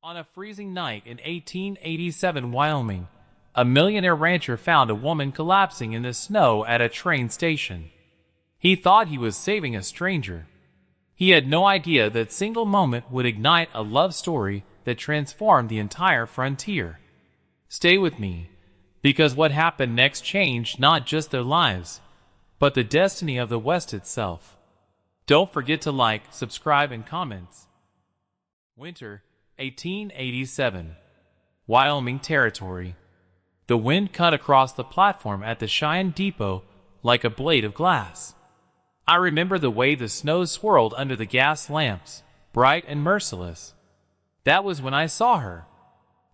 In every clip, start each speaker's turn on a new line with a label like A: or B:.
A: On a freezing night in 1887 Wyoming, a millionaire rancher found a woman collapsing in the snow at a train station. He thought he was saving a stranger. He had no idea that single moment would ignite a love story that transformed the entire frontier. Stay with me, because what happened next changed not just their lives, but the destiny of the West itself. Don't forget to like, subscribe, and comments. Winter 1887, Wyoming Territory. The wind cut across the platform at the Cheyenne depot like a blade of glass. I remember the way the snow swirled under the gas lamps, bright and merciless. That was when I saw her.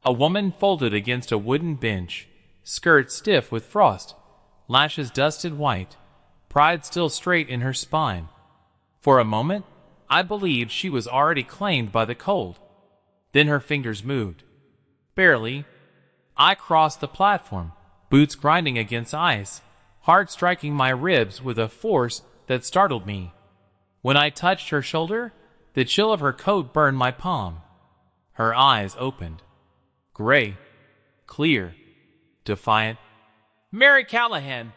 A: A woman folded against a wooden bench, skirt stiff with frost, lashes dusted white, pride still straight in her spine. For a moment, I believed she was already claimed by the cold. Then her fingers moved. Barely. I crossed the platform, boots grinding against ice, heart striking my ribs with a force that startled me. When I touched her shoulder, the chill of her coat burned my palm. Her eyes opened. Gray, clear, defiant. "Mary Callahan,"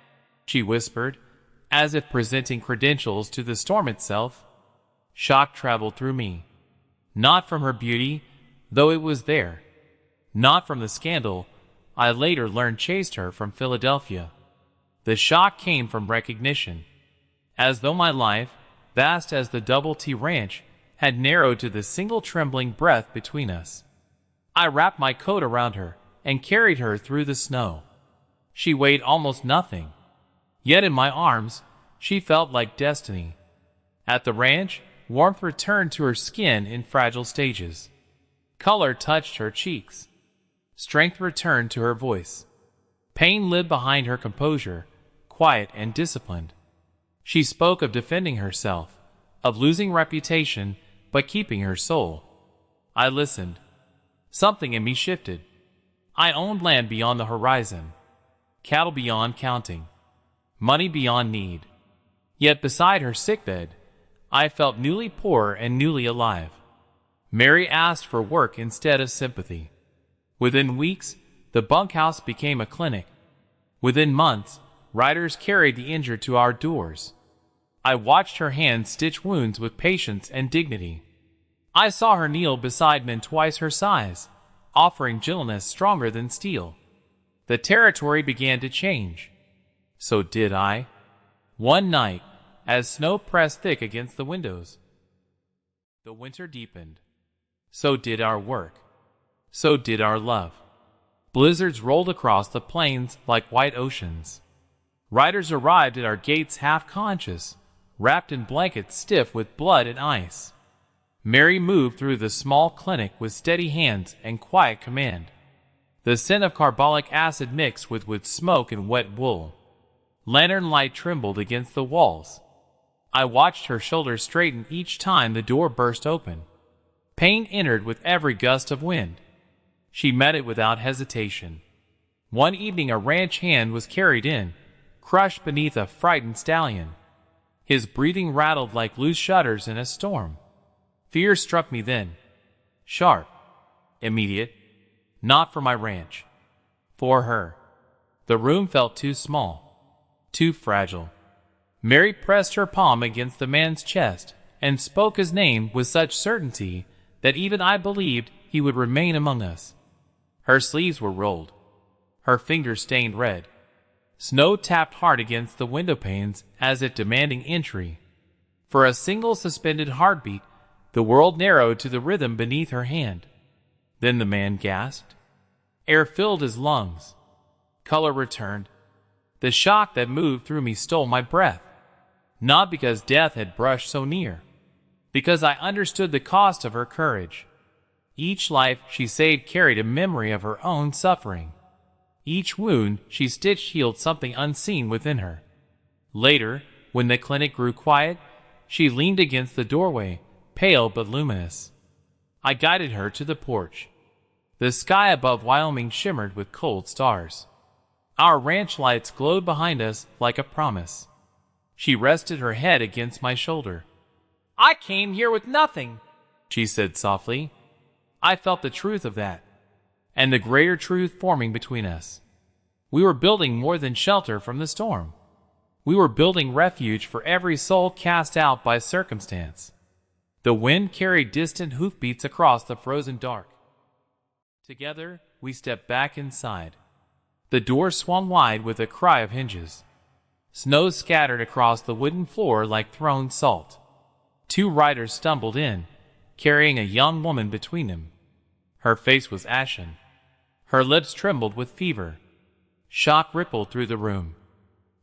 A: she whispered, as if presenting credentials to the storm itself. Shock traveled through me. Not from her beauty, though it was there. Not from the scandal I later learned chased her from Philadelphia. The shock came from recognition. As though my life, vast as the Double T Ranch, had narrowed to the single trembling breath between us. I wrapped my coat around her and carried her through the snow. She weighed almost nothing. Yet in my arms, she felt like destiny. At the ranch, warmth returned to her skin in fragile stages. Color touched her cheeks. Strength returned to her voice. Pain lived behind her composure, quiet and disciplined. She spoke of defending herself, of losing reputation, but keeping her soul. I listened. Something in me shifted. I owned land beyond the horizon, cattle beyond counting, money beyond need. Yet beside her sickbed, I felt newly poor and newly alive. Mary asked for work instead of sympathy. Within weeks, the bunkhouse became a clinic. Within months, riders carried the injured to our doors. I watched her hands stitch wounds with patience and dignity. I saw her kneel beside men twice her size, offering gentleness stronger than steel. The territory began to change. So did I. One night, as snow pressed thick against the windows, the winter deepened. So did our work. So did our love. Blizzards rolled across the plains like white oceans. Riders arrived at our gates half-conscious, wrapped in blankets stiff with blood and ice. Mary moved through the small clinic with steady hands and quiet command. The scent of carbolic acid mixed with wood smoke and wet wool. Lantern light trembled against the walls. I watched her shoulders straighten each time the door burst open. Pain entered with every gust of wind. She met it without hesitation. One evening a ranch hand was carried in, crushed beneath a frightened stallion. His breathing rattled like loose shutters in a storm. Fear struck me then. Sharp. Immediate. Not for my ranch. For her. The room felt too small. Too fragile. Mary pressed her palm against the man's chest and spoke his name with such certainty that even I believed he would remain among us. Her sleeves were rolled. Her fingers stained red. Snow tapped hard against the window panes as if demanding entry. For a single suspended heartbeat, the world narrowed to the rhythm beneath her hand. Then the man gasped. Air filled his lungs. Color returned. The shock that moved through me stole my breath. Not because death had brushed so near, because I understood the cost of her courage. Each life she saved carried a memory of her own suffering. Each wound she stitched healed something unseen within her. Later, when the clinic grew quiet, she leaned against the doorway, pale but luminous. I guided her to the porch. The sky above Wyoming shimmered with cold stars. Our ranch lights glowed behind us like a promise. She rested her head against my shoulder. "I came here with nothing," she said softly. I felt the truth of that, and the greater truth forming between us. We were building more than shelter from the storm. We were building refuge for every soul cast out by circumstance. The wind carried distant hoofbeats across the frozen dark. Together, we stepped back inside. The door swung wide with a cry of hinges. Snow scattered across the wooden floor like thrown salt. 2 riders stumbled in, carrying a young woman between them. Her face was ashen. Her lips trembled with fever. Shock rippled through the room.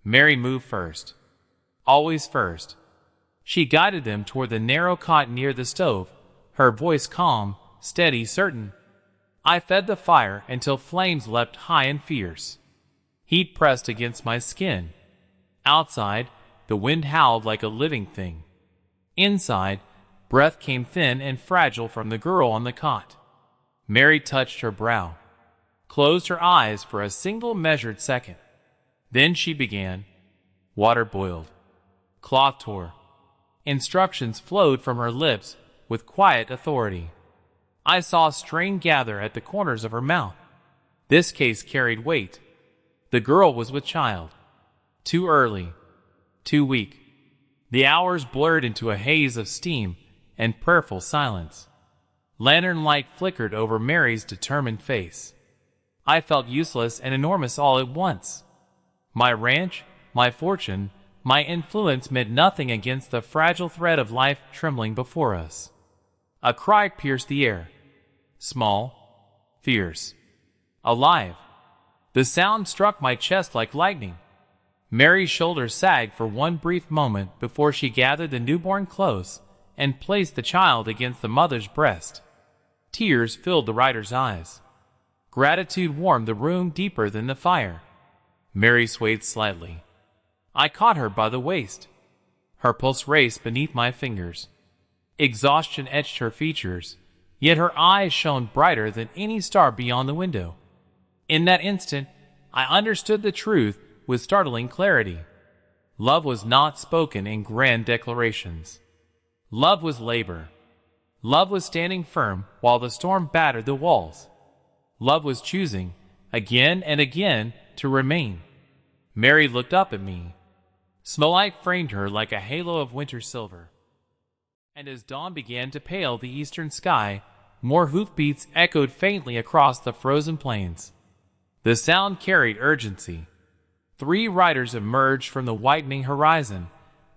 A: Mary moved first. Always first. She guided them toward the narrow cot near the stove, her voice calm, steady, certain. I fed the fire until flames leapt high and fierce. Heat pressed against my skin. Outside, the wind howled like a living thing. Inside, breath came thin and fragile from the girl on the cot. Mary touched her brow, closed her eyes for a single measured second. Then she began. Water boiled. Cloth tore. Instructions flowed from her lips with quiet authority. I saw strain gather at the corners of her mouth. This case carried weight. The girl was with child. Too early. Too weak. The hours blurred into a haze of steam and prayerful silence. Lantern light flickered over Mary's determined face. I felt useless and enormous all at once. My ranch, my fortune, my influence meant nothing against the fragile thread of life trembling before us. A cry pierced the air. Small, fierce, alive. The sound struck my chest like lightning. Mary's shoulders sagged for one brief moment before she gathered the newborn close and placed the child against the mother's breast. Tears filled the rider's eyes. Gratitude warmed the room deeper than the fire. Mary swayed slightly. I caught her by the waist. Her pulse raced beneath my fingers. Exhaustion etched her features, yet her eyes shone brighter than any star beyond the window. In that instant, I understood the truth with startling clarity. Love was not spoken in grand declarations. Love was labor. Love was standing firm while the storm battered the walls. Love was choosing, again and again, to remain. Mary looked up at me. Snowlight framed her like a halo of winter silver. And as dawn began to pale the eastern sky, more hoofbeats echoed faintly across the frozen plains. The sound carried urgency. 3 riders emerged from the whitening horizon,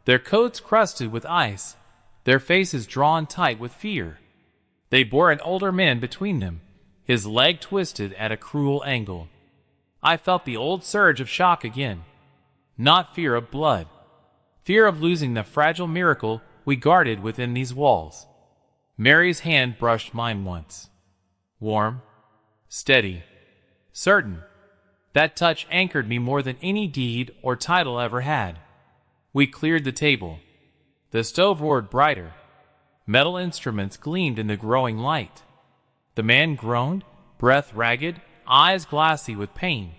A: their coats crusted with ice, their faces drawn tight with fear. They bore an older man between them, his leg twisted at a cruel angle. I felt the old surge of shock again. Not fear of blood. Fear of losing the fragile miracle we guarded within these walls. Mary's hand brushed mine once. Warm, steady, certain. That touch anchored me more than any deed or title ever had. We cleared the table. The stove roared brighter. Metal instruments gleamed in the growing light. The man groaned, breath ragged, eyes glassy with pain.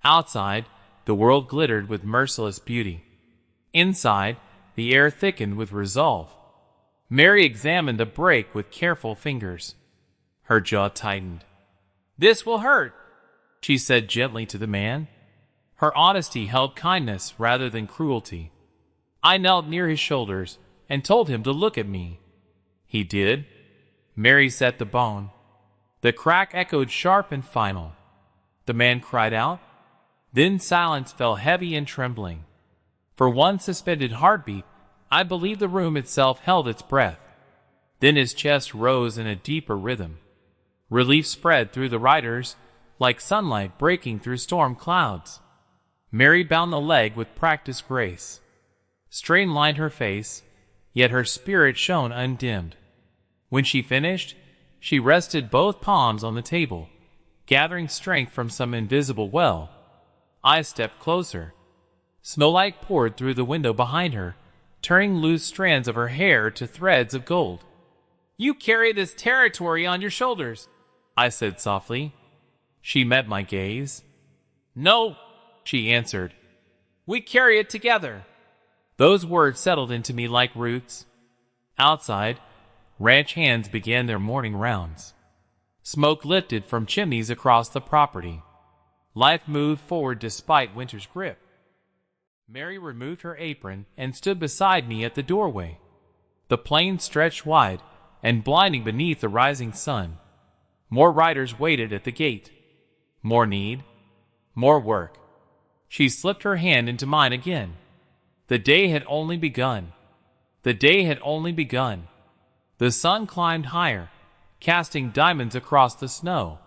A: Outside, the world glittered with merciless beauty. Inside, the air thickened with resolve. Mary examined the break with careful fingers. Her jaw tightened. "This will hurt," she said gently to the man. Her honesty held kindness rather than cruelty. I knelt near his shoulders and told him to look at me. He did. Mary set the bone. The crack echoed sharp and final. The man cried out. Then silence fell heavy and trembling. For one suspended heartbeat, I believed the room itself held its breath. Then his chest rose in a deeper rhythm. Relief spread through the riders, like sunlight breaking through storm clouds. Mary bound the leg with practiced grace. Strain lined her face, yet her spirit shone undimmed. When she finished, she rested both palms on the table, gathering strength from some invisible well. I stepped closer. Snowlight poured through the window behind her, turning loose strands of her hair to threads of gold. "You carry this territory on your shoulders," I said softly. She met my gaze. "No," she answered. "We carry it together." Those words settled into me like roots. Outside, ranch hands began their morning rounds. Smoke lifted from chimneys across the property. Life moved forward despite winter's grip. Mary removed her apron and stood beside me at the doorway. The plain stretched wide and blinding beneath the rising sun. More riders waited at the gate. More need. More work. She slipped her hand into mine again. The day had only begun. The day had only begun. The sun climbed higher, casting diamonds across the snow.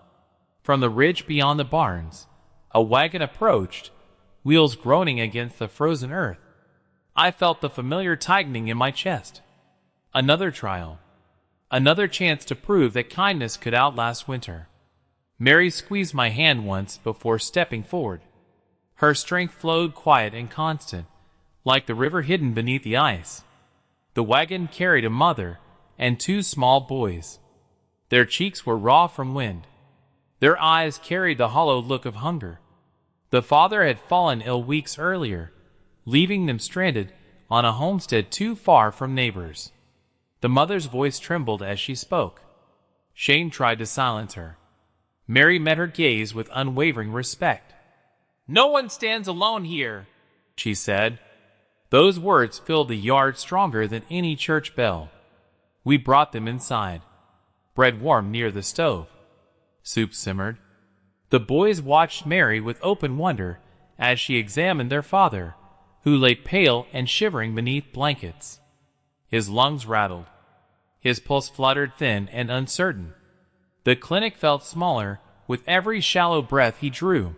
A: From the ridge beyond the barns, a wagon approached, wheels groaning against the frozen earth. I felt the familiar tightening in my chest. Another trial. Another chance to prove that kindness could outlast winter. Mary squeezed my hand once before stepping forward. Her strength flowed quiet and constant, like the river hidden beneath the ice. The wagon carried a mother and two small boys. Their cheeks were raw from wind. Their eyes carried the hollow look of hunger. The father had fallen ill weeks earlier, leaving them stranded on a homestead too far from neighbors. The mother's voice trembled as she spoke. Shane tried to silence her. Mary met her gaze with unwavering respect. "No one stands alone here," she said. Those words filled the yard stronger than any church bell. We brought them inside. Bread warmed near the stove. Soup simmered. The boys watched Mary with open wonder as she examined their father, who lay pale and shivering beneath blankets. His lungs rattled. His pulse fluttered thin and uncertain. The clinic felt smaller with every shallow breath he drew.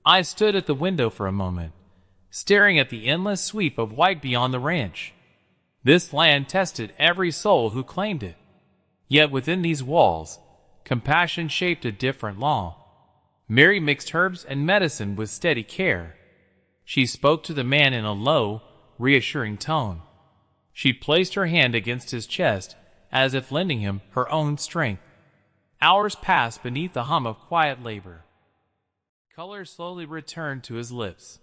A: I stood at the window for a moment, staring at the endless sweep of white beyond the ranch. This land tested every soul who claimed it. Yet within these walls, compassion shaped a different law. Mary mixed herbs and medicine with steady care. She spoke to the man in a low, reassuring tone. She placed her hand against his chest as if lending him her own strength. Hours passed beneath the hum of quiet labor. Color slowly returned to his lips.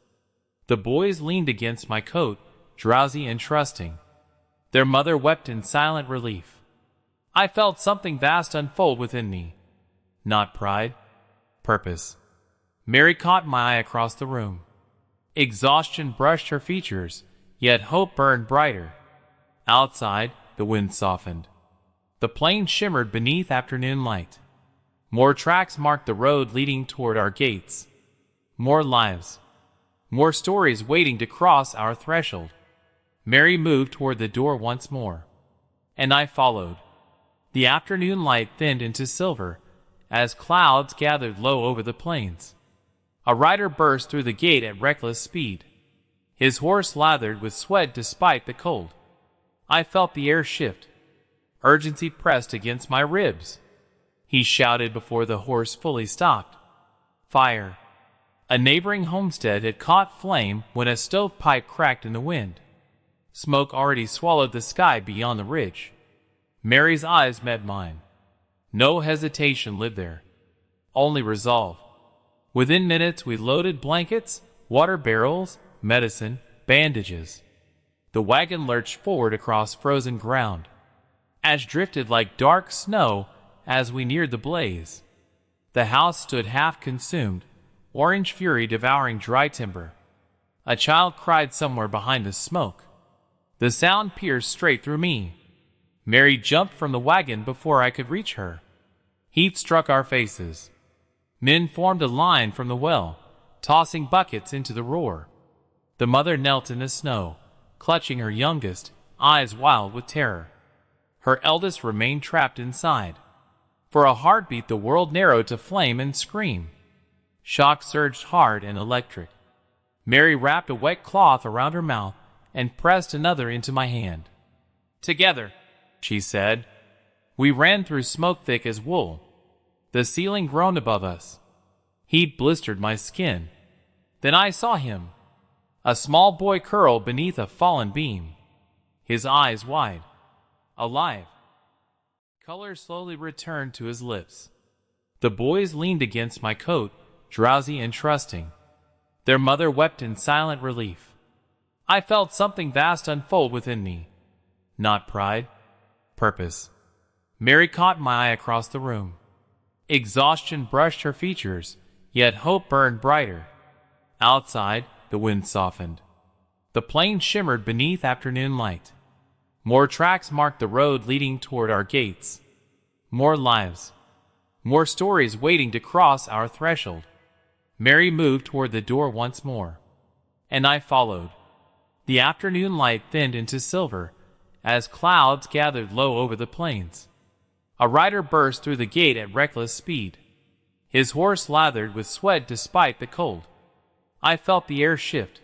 A: The boys leaned against my coat, drowsy and trusting. Their mother wept in silent relief. I felt something vast unfold within me. Not pride, purpose. Mary caught my eye across the room. Exhaustion brushed her features, yet hope burned brighter. Outside, the wind softened. The plain shimmered beneath afternoon light. More tracks marked the road leading toward our gates. More lives. More stories waiting to cross our threshold. Mary moved toward the door once more, and I followed. The afternoon light thinned into silver as clouds gathered low over the plains. A rider burst through the gate at reckless speed. His horse lathered with sweat despite the cold. I felt the air shift. Urgency pressed against my ribs. He shouted before the horse fully stopped. Fire. A neighboring homestead had caught flame when a stovepipe cracked in the wind. Smoke already swallowed the sky beyond the ridge. Mary's eyes met mine. No hesitation lived there, only resolve. Within minutes we loaded blankets, water barrels, medicine, bandages. The wagon lurched forward across frozen ground. Ash drifted like dark snow as we neared the blaze. The house stood half consumed, orange fury devouring dry timber. A child cried somewhere behind the smoke. The sound pierced straight through me. Mary jumped from the wagon before I could reach her. Heat struck our faces. Men formed a line from the well, tossing buckets into the roar. The mother knelt in the snow, clutching her youngest, eyes wild with terror. Her eldest remained trapped inside. For a heartbeat the world narrowed to flame and scream. Shock surged hard and electric. Mary wrapped a wet cloth around her mouth and pressed another into my hand. "Together," she said. We ran through smoke thick as wool. The ceiling groaned above us. Heat blistered my skin. Then I saw him. A small boy curled beneath a fallen beam. His eyes wide. Alive. Color slowly returned to his lips. The boys leaned against my coat, drowsy and trusting. Their mother wept in silent relief. I felt something vast unfold within me. Not pride, purpose. Mary caught my eye across the room. Exhaustion brushed her features, yet hope burned brighter. Outside, the wind softened. The plain shimmered beneath afternoon light. More tracks marked the road leading toward our gates. More lives. More stories waiting to cross our threshold. Mary moved toward the door once more, and I followed. The afternoon light thinned into silver as clouds gathered low over the plains. A rider burst through the gate at reckless speed. His horse lathered with sweat despite the cold. I felt the air shift.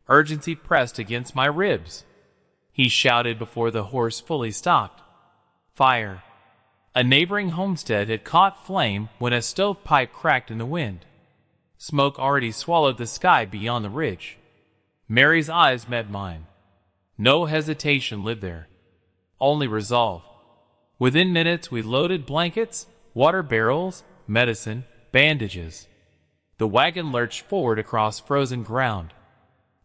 A: Urgency pressed against my ribs. He shouted before the horse fully stopped. Fire. A neighboring homestead had caught flame when a stovepipe cracked in the wind. Smoke already swallowed the sky beyond the ridge. Mary's eyes met mine. No hesitation lived there, only resolve. Within minutes we loaded blankets, water barrels, medicine, bandages. The wagon lurched forward across frozen ground.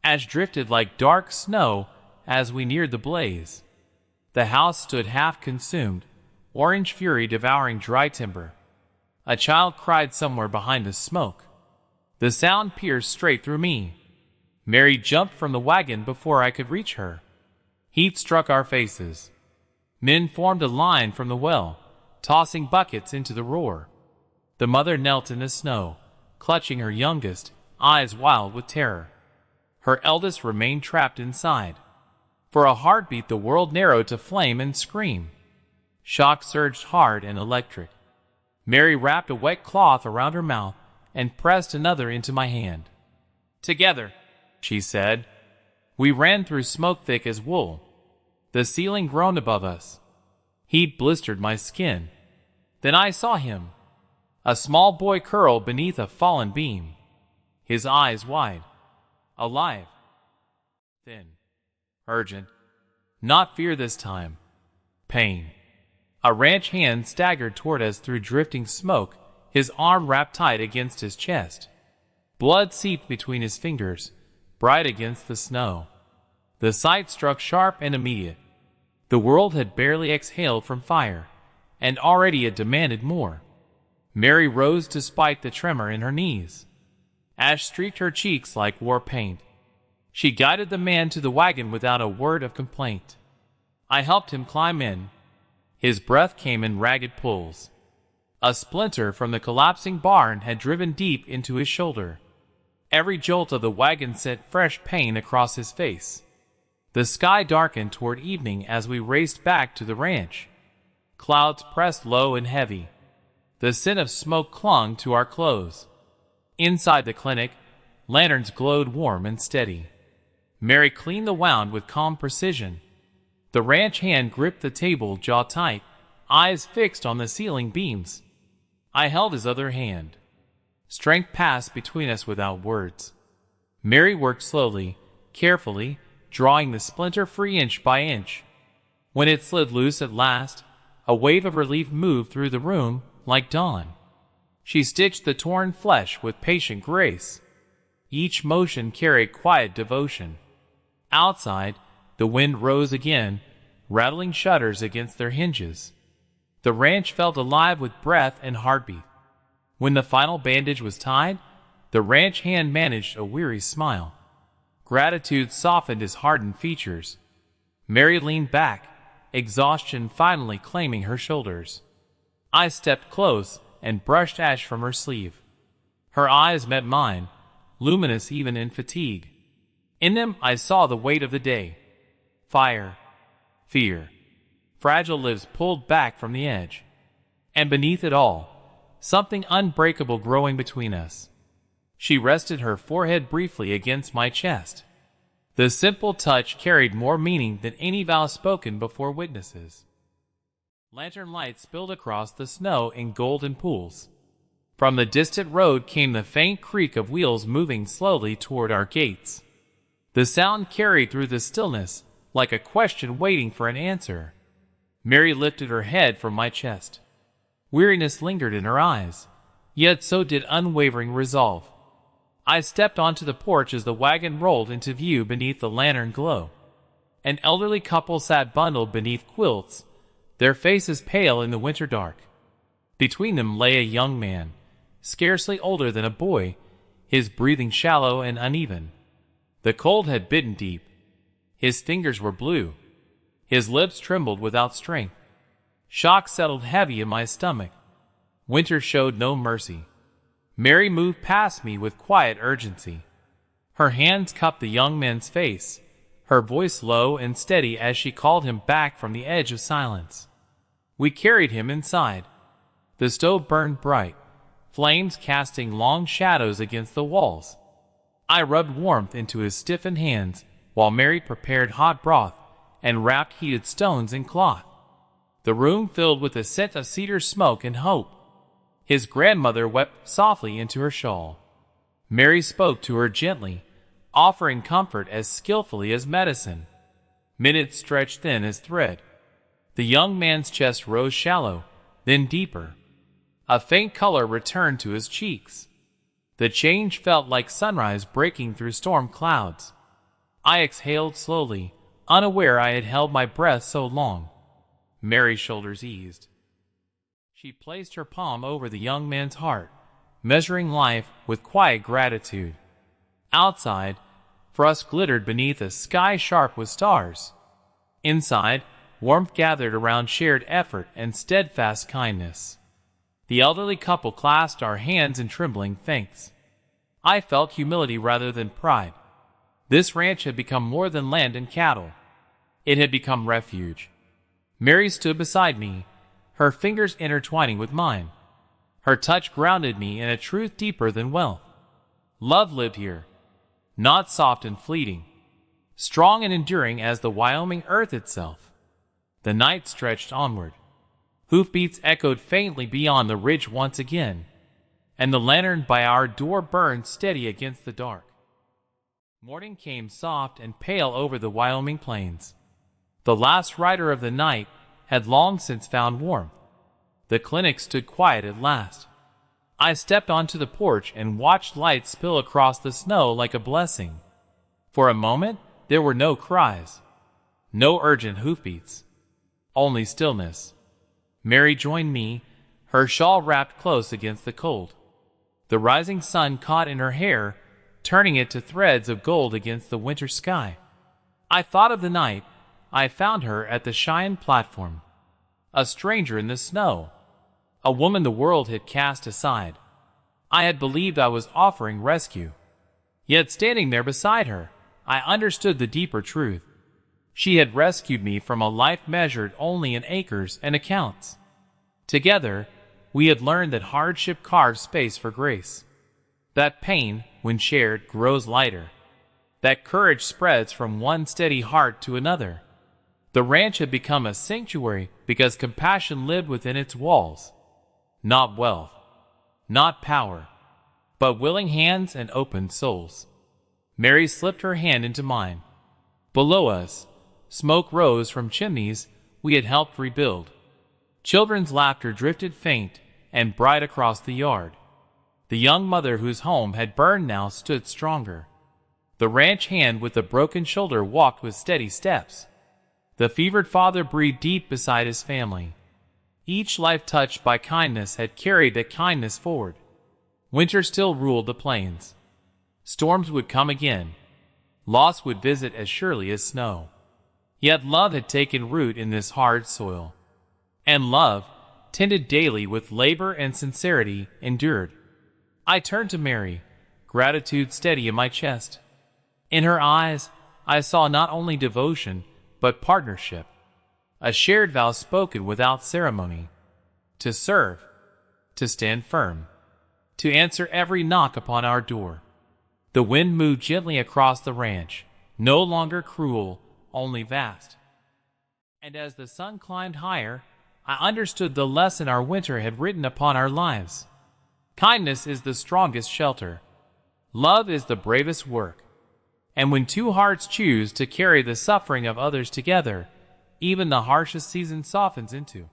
A: Ash drifted like dark snow as we neared the blaze. The house stood half consumed, orange fury devouring dry timber. A child cried somewhere behind the smoke. The sound pierced straight through me. Mary jumped from the wagon before I could reach her. Heat struck our faces. Men formed a line from the well, tossing buckets into the roar. The mother knelt in the snow, clutching her youngest, eyes wild with terror. Her eldest remained trapped inside. For a heartbeat the world narrowed to flame and scream. Shock surged hard and electric. Mary wrapped a wet cloth around her mouth and pressed another into my hand. Together, she said. We ran through smoke thick as wool. The ceiling groaned above us. Heat blistered my skin. Then I saw him. A small boy curled beneath a fallen beam. His eyes wide. Alive. Thin. Urgent. Not fear this time. Pain. A ranch hand staggered toward us through drifting smoke, his arm wrapped tight against his chest. Blood seeped between his fingers, bright against the snow. The sight struck sharp and immediate. The world had barely exhaled from fire, and already it demanded more. Mary rose despite the tremor in her knees. Ash streaked her cheeks like war paint. She guided the man to the wagon without a word of complaint. I helped him climb in. His breath came in ragged pulls. A splinter from the collapsing barn had driven deep into his shoulder. Every jolt of the wagon sent fresh pain across his face. The sky darkened toward evening as we raced back to the ranch. Clouds pressed low and heavy. The scent of smoke clung to our clothes. Inside the clinic, lanterns glowed warm and steady. Mary cleaned the wound with calm precision. The ranch hand gripped the table jaw tight, eyes fixed on the ceiling beams. I held his other hand. Strength passed between us without words. Mary worked slowly, carefully, drawing the splinter free inch by inch. When it slid loose at last, a wave of relief moved through the room like dawn. She stitched the torn flesh with patient grace. Each motion carried quiet devotion. Outside, the wind rose again, rattling shutters against their hinges. The ranch felt alive with breath and heartbeat. When the final bandage was tied, the ranch hand managed a weary smile. Gratitude softened his hardened features. Mary leaned back, exhaustion finally claiming her shoulders. I stepped close and brushed ash from her sleeve. Her eyes met mine, luminous even in fatigue. In them I saw the weight of the day. Fire, fear, fragile lives pulled back from the edge. And beneath it all, something unbreakable growing between us. She rested her forehead briefly against my chest. The simple touch carried more meaning than any vow spoken before witnesses. Lantern lights spilled across the snow in golden pools. From the distant road came the faint creak of wheels moving slowly toward our gates. The sound carried through the stillness like a question waiting for an answer. Mary lifted her head from my chest. Weariness lingered in her eyes, yet so did unwavering resolve. I stepped onto the porch as the wagon rolled into view beneath the lantern glow. An elderly couple sat bundled beneath quilts, their faces pale in the winter dark. Between them lay a young man, scarcely older than a boy, his breathing shallow and uneven. The cold had bitten deep. His fingers were blue. His lips trembled without strength. Shock settled heavy in my stomach. Winter showed no mercy. Mary moved past me with quiet urgency. Her hands cupped the young man's face, her voice low and steady as she called him back from the edge of silence. We carried him inside. The stove burned bright, flames casting long shadows against the walls. I rubbed warmth into his stiffened hands while Mary prepared hot broth and wrapped heated stones in cloth. The room filled with a scent of cedar smoke and hope. His grandmother wept softly into her shawl. Mary spoke to her gently, offering comfort as skillfully as medicine. Minutes stretched thin as thread. The young man's chest rose shallow, then deeper. A faint color returned to his cheeks. The change felt like sunrise breaking through storm clouds. I exhaled slowly, unaware I had held my breath so long. Mary's shoulders eased. She placed her palm over the young man's heart, measuring life with quiet gratitude. Outside, frost glittered beneath a sky sharp with stars. Inside, warmth gathered around shared effort and steadfast kindness. The elderly couple clasped our hands in trembling thanks. I felt humility rather than pride. This ranch had become more than land and cattle. It had become refuge. Mary stood beside me, her fingers intertwining with mine. Her touch grounded me in a truth deeper than wealth. Love lived here, not soft and fleeting, strong and enduring as the Wyoming earth itself. The night stretched onward. Hoofbeats echoed faintly beyond the ridge once again, and the lantern by our door burned steady against the dark. Morning came soft and pale over the Wyoming plains. The last rider of the night had long since found warmth. The clinic stood quiet at last. I stepped onto the porch and watched light spill across the snow like a blessing. For a moment, there were no cries, no urgent hoofbeats, only stillness. Mary joined me, her shawl wrapped close against the cold. The rising sun caught in her hair, turning it to threads of gold against the winter sky. I thought of the night I found her at the Cheyenne platform, a stranger in the snow, a woman the world had cast aside. I had believed I was offering rescue. Yet standing there beside her, I understood the deeper truth. She had rescued me from a life measured only in acres and accounts. Together, we had learned that hardship carves space for grace, that pain, when shared, grows lighter, that courage spreads from one steady heart to another. The ranch had become a sanctuary because compassion lived within its walls. Not wealth, not power, but willing hands and open souls. Mary slipped her hand into mine. Below us, smoke rose from chimneys we had helped rebuild. Children's laughter drifted faint and bright across the yard. The young mother whose home had burned now stood stronger. The ranch hand with the broken shoulder walked with steady steps. The fevered father breathed deep beside his family. Each life touched by kindness had carried that kindness forward. Winter still ruled the plains. Storms would come again. Loss would visit as surely as snow. Yet love had taken root in this hard soil. And love, tended daily with labor and sincerity, endured. I turned to Mary, gratitude steady in my chest. In her eyes, I saw not only devotion, but partnership, a shared vow spoken without ceremony, to serve, to stand firm, to answer every knock upon our door. The wind moved gently across the ranch, no longer cruel, only vast. And as the sun climbed higher, I understood the lesson our winter had written upon our lives. Kindness is the strongest shelter. Love is the bravest work. And when two hearts choose to carry the suffering of others together, even the harshest season softens into